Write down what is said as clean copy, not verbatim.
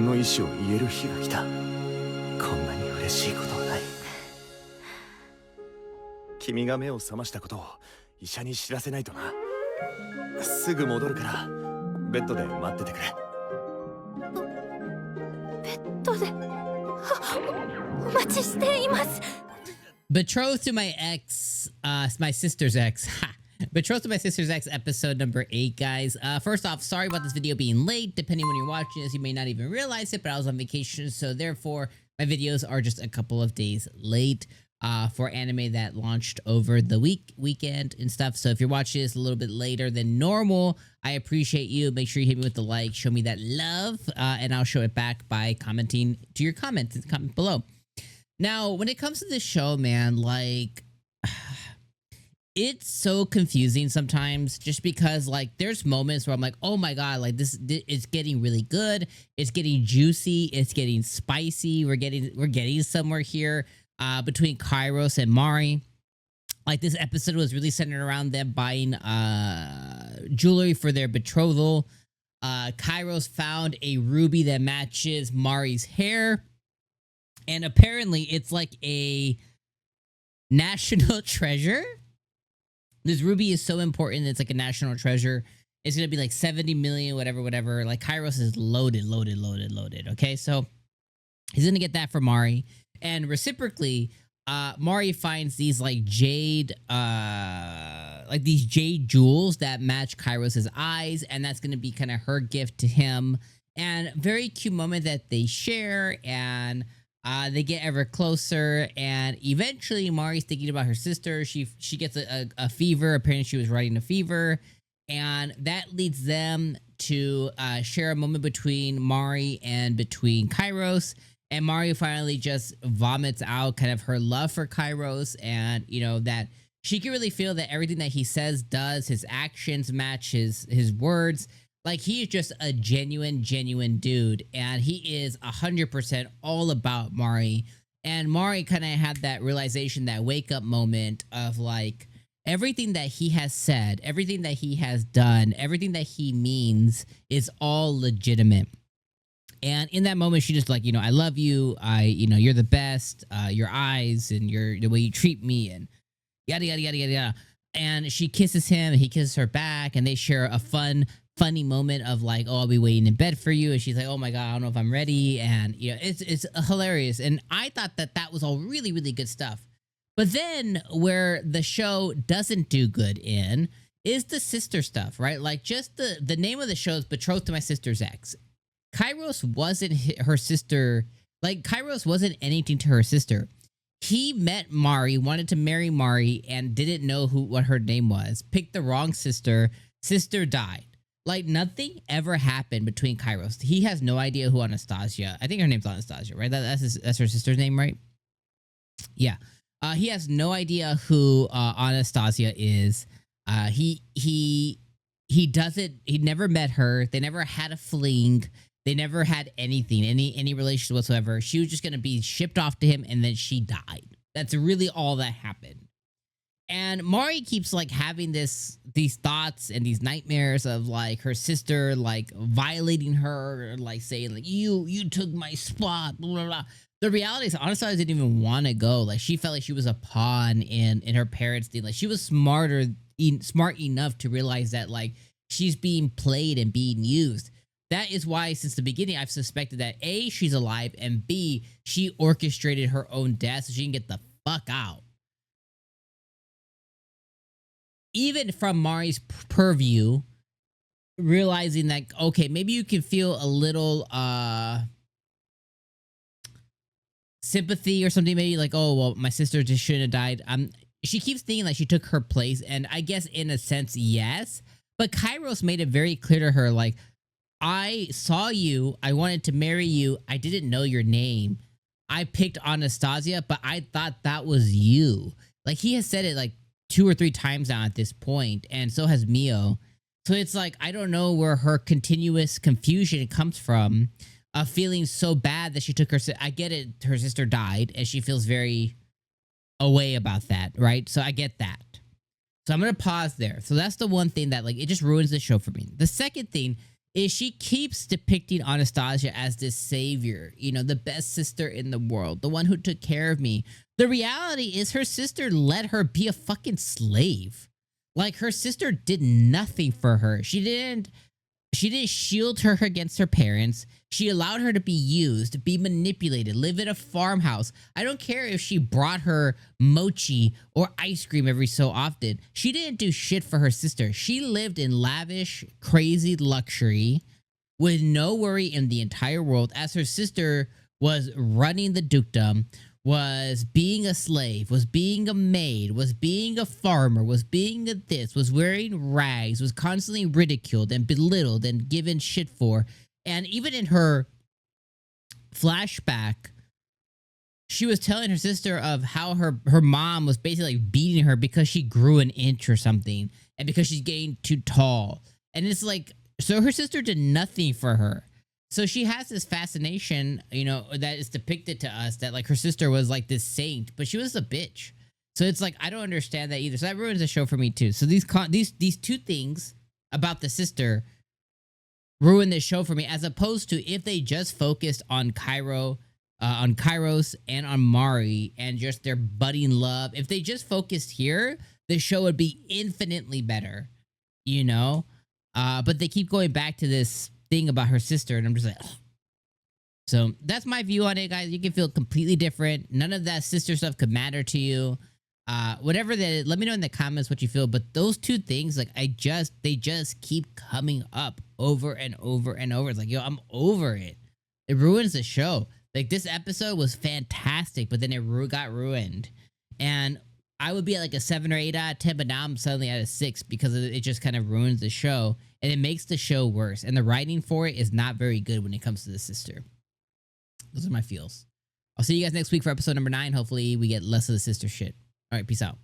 分の意思を言える日が来た。こんなに嬉しいことはない。君が目を覚ましたことを医者に知らせないとな。すぐ戻るからベッドで待っててくれ。ベッドでお待ちしています。Betrothed to my ex, my sister's ex. Betrothed to my sister's ex, episode number 8, guys. First off, sorry about this video being late. Depending when you're watching this, you may not even realize it, but I was on vacation, so therefore my videos are just a couple of days late for anime that launched over the weekend and stuff. So if you're watching this a little bit later than normal, I appreciate you. Make sure you hit me with the like, show me that love, and I'll show it back by commenting to your comments in the comment below. Now, when it comes to this show, man, like, it's so confusing sometimes just because, like, there's moments where I'm like, oh my god, like, this is getting really good. It's getting juicy. It's getting spicy. We're getting somewhere here between Kyros and Mari. Like, this episode was really centered around them buying jewelry for their betrothal. Kyros found a ruby that matches Mari's hair. And apparently it's like a national treasure. This ruby is so important. It's like a national treasure. It's going to be like 70 million, whatever. Like, Kyros is loaded. Okay, so he's going to get that for Mari. And reciprocally, Mari finds these like jade, like these jade jewels that match Kyros' eyes. And that's going to be kind of her gift to him. And very cute moment that they share, and they get ever closer, and eventually Mari's thinking about her sister. She gets a fever. Apparently she was riding a fever, and that leads them to share a moment between Mari and between Kyros. And Mari finally just vomits out kind of her love for Kyros, and you know that she can really feel that everything that he says, does, his actions match his words. Like, he is just a genuine dude, and he is 100% all about Mari. And Mari kind of had that realization, that wake-up moment of, like, everything that he has said, everything that he has done, everything that he means is all legitimate. And in that moment, she just like, you know, I love you, you're the best, your eyes, and the way you treat me, and yada. And she kisses him, and he kisses her back, and they share a funny moment of like, oh, I'll be waiting in bed for you. And she's like, oh my god, I don't know if I'm ready. And you know, it's hilarious. And I thought that was all really good stuff. But then where the show doesn't do good in is the sister stuff, right? Like, just the name of the show is Betrothed to My Sister's Ex. Kyros wasn't her sister. Like, Kyros wasn't anything to her sister. He met Mari, wanted to marry Mari, and didn't know what her name was. Picked the wrong sister. Sister died. Like, nothing ever happened between Kyros. He has no idea who Anastasia. I think her name's Anastasia, right? That's her sister's name, right? Yeah. He has no idea who Anastasia is. He doesn't. He never met her. They never had a fling. They never had anything, any relationship whatsoever. She was just gonna be shipped off to him, and then she died. That's really all that happened. And Mari keeps like having these thoughts and these nightmares of like her sister like violating her, or, like saying like you took my spot, blah, blah, blah. The reality is, honestly, I didn't even want to go. Like, she felt like she was a pawn in her parents' thing. Like, she was smart enough to realize that like she's being played and being used. That is why since the beginning I've suspected that A, she's alive, and B, she orchestrated her own death so she can get the fuck out. Even from Mari's purview, realizing that, okay, maybe you can feel a little sympathy or something, maybe like, oh, well, my sister just shouldn't have died. She keeps thinking like she took her place, and I guess in a sense, yes. But Kyros made it very clear to her, like, I saw you, I wanted to marry you, I didn't know your name. I picked Anastasia, but I thought that was you. Like, he has said it like 2 or 3 times now at this point, and so has Mio. So it's like, I don't know where her continuous confusion comes from, of feeling so bad that she took her. I get it, her sister died, and she feels very away about that, right? So I get that. So I'm gonna pause there. So that's the one thing that like it just ruins the show for me. The second thing is she keeps depicting Anastasia as this savior, you know, the best sister in the world, the one who took care of me. The reality is her sister let her be a fucking slave. Like, her sister did nothing for her. She didn't shield her against her parents. She allowed her to be used, be manipulated, live in a farmhouse. I don't care if she brought her mochi or ice cream every so often. She didn't do shit for her sister. She lived in lavish, crazy luxury with no worry in the entire world as her sister was running the dukedom, was being a slave, was being a maid, was being a farmer, was being a this, was wearing rags, was constantly ridiculed and belittled and given shit for. And even in her flashback, she was telling her sister of how her mom was basically beating her because she grew an inch or something and because she's getting too tall. And it's like, so her sister did nothing for her. So she has this fascination, you know, that is depicted to us that like her sister was like this saint, but she was a bitch. So it's like, I don't understand that either. So that ruins the show for me too. So these two things about the sister ruin the show for me, as opposed to if they just focused on Kyros and on Mari and just their budding love. If they just focused here, the show would be infinitely better, you know? But they keep going back to this thing about her sister, and I'm just like, ugh. So that's my view on it, guys. You can feel completely different. None of that sister stuff could matter to you. Whatever that, let me know in the comments what you feel. But those two things, like, they just keep coming up over and over and over. It's like, yo, I'm over it. It ruins the show. Like, this episode was fantastic, but then it got ruined. And I would be at like a 7 or 8 out of 10, but now I'm suddenly at a 6 because it just kind of ruins the show, and it makes the show worse. And the writing for it is not very good when it comes to the sister. Those are my feels. I'll see you guys next week for episode number 9. Hopefully we get less of the sister shit. All right, peace out.